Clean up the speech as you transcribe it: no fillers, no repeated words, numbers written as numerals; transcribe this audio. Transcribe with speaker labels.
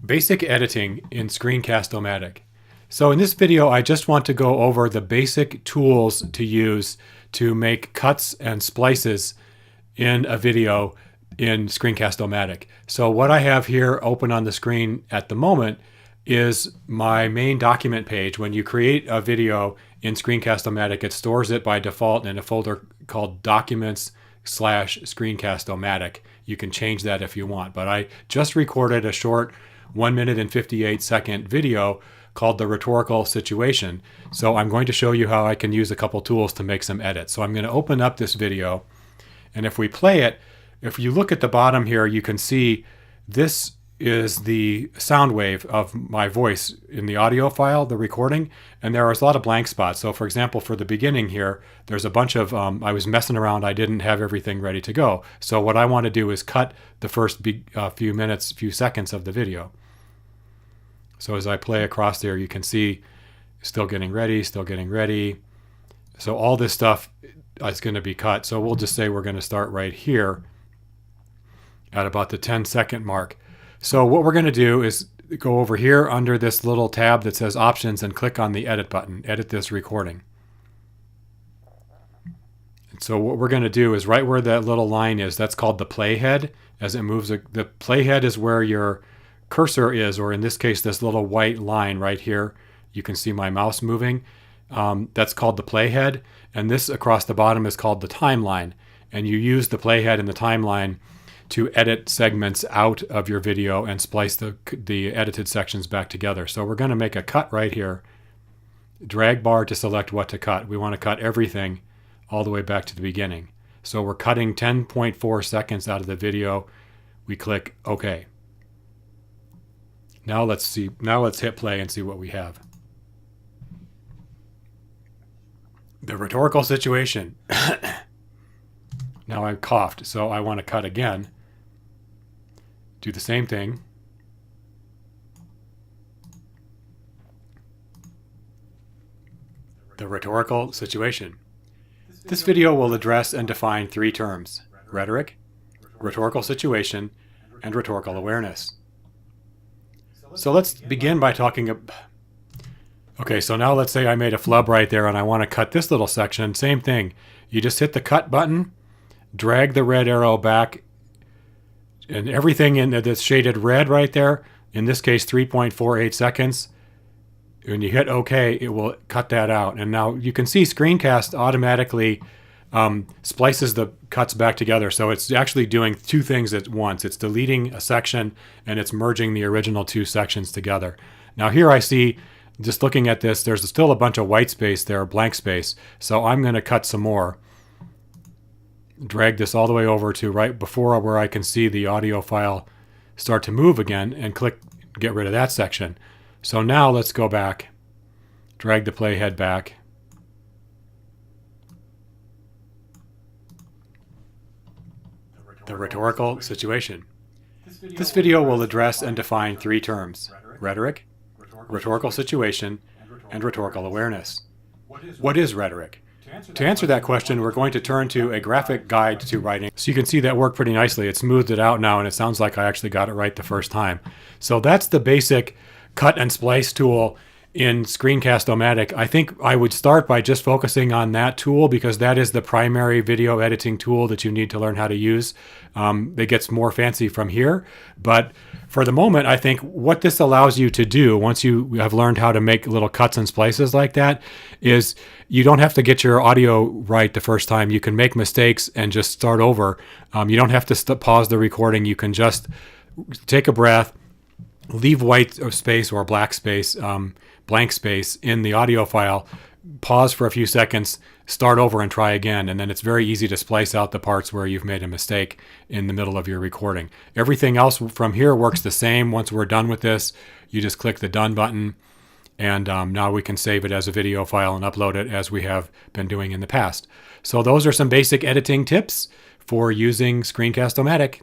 Speaker 1: Basic editing in Screencast-O-Matic. So in this video, I just want to go over the basic tools to use to make cuts and splices in a video in Screencast-O-Matic. So what I have here open on the screen at the moment is my main document page. When you create a video in Screencast-O-Matic, it stores it by default in a folder called Documents/Screencast-O-Matic. You can change that if you want, but I just recorded a short 1 minute and 58-second video called The Rhetorical Situation. So I'm going to show you how I can use a couple tools to make some edits. So I'm going to open up this video, and if we play it, if you look at the bottom here, you can see this is the sound wave of my voice in the audio file, the recording, and there was a lot of blank spots. So for example, for the beginning here, there's a bunch of, I was messing around, I didn't have everything ready to go. So what I want to do is cut the first few seconds of the video. So as I play across there, you can see still getting ready, still getting ready. So all this stuff is going to be cut. So we'll just say we're going to start right here at about the 10-second mark. So what we're going to do is go over here under this little tab that says Options and click on the Edit button, Edit this recording. And so what we're going to do is right where that little line is, that's called the playhead. As it moves, the playhead is where your cursor is, or in this case, this little white line right here. You can see my mouse moving. That's called the playhead. And this across the bottom is called the timeline. And you use the playhead and the timeline to edit segments out of your video and splice the edited sections back together. So we're going to make a cut right here. Drag bar to select what to cut. We want to cut everything all the way back to the beginning. So we're cutting 10.4 seconds out of the video. We click OK. Now let's hit play and see what we have. The rhetorical situation. Now I've coughed, so I want to cut again. Do the same thing. The rhetorical situation. This video will address and define 3 terms: rhetoric, rhetorical situation, and rhetorical awareness. So let's begin by talking about... Okay, so now let's say I made a flub right there and I want to cut this little section. Same thing. You just hit the cut button, drag the red arrow back, and everything in this shaded red right there, in this case 3.48 seconds, when you hit OK, it will cut that out. And now you can see Screencast automatically splices the cuts back together. So it's actually doing 2 things at once. It's deleting a section and it's merging the original 2 sections together. Now here I see, just looking at this, there's still a bunch of white space there, blank space. So I'm going to cut some more. Drag this all the way over to right before where I can see the audio file start to move again, and click get rid of that section. So now let's go back, drag the playhead back. The rhetorical situation. This video will address and define 3 terms: rhetoric, rhetorical situation, and rhetorical awareness. What is rhetoric? To answer that question, we're going to turn to a graphic guide to writing. So you can see that worked pretty nicely. It smoothed it out now, and it sounds like I actually got it right the first time. So that's the basic cut and splice tool in Screencast-O-Matic. I think I would start by just focusing on that tool because that is the primary video editing tool that you need to learn how to use. It gets more fancy from here, but for the moment, I think what this allows you to do once you have learned how to make little cuts and splices like that is you don't have to get your audio right the first time. You can make mistakes and just start over. You don't have to pause the recording. You can just take a breath, leave white space or black space, blank space in the audio file, pause for a few seconds, start over and try again. And then it's very easy to splice out the parts where you've made a mistake in the middle of your recording. Everything else from here works the same. Once we're done with this, you just click the Done button. And now we can save it as a video file and upload it as we have been doing in the past. So those are some basic editing tips for using Screencast-O-Matic.